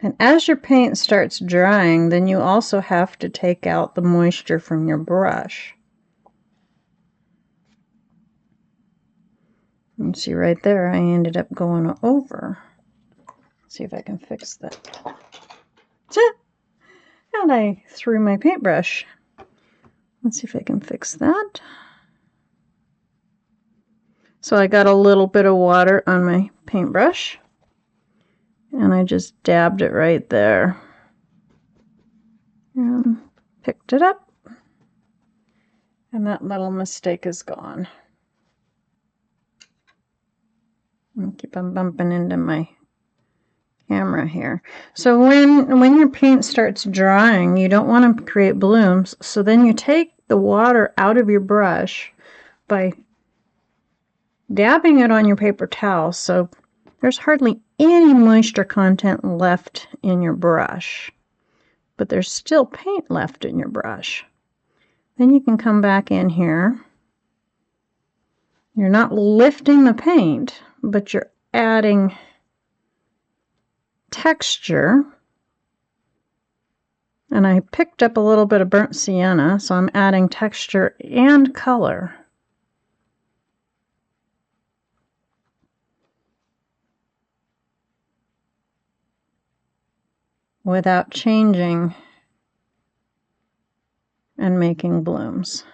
And as your paint starts drying, then you also have to take out the moisture from your brush. You can see right there, I ended up going over. Let's see if I can fix that. And I threw my paintbrush. Let's see if I can fix that. So I got a little bit of water on my paintbrush, and I just dabbed it right there. And picked it up, and that little mistake is gone. I'll keep on bumping into my camera here. So when your paint starts drying, you don't want to create blooms, so then you take the water out of your brush by dabbing it on your paper towel so there's hardly any moisture content left in your brush, but there's still paint left in your brush. Then you can come back in here. You're not lifting the paint, but you're adding texture. And I picked up a little bit of burnt sienna, so I'm adding texture and color. Without changing and making blooms.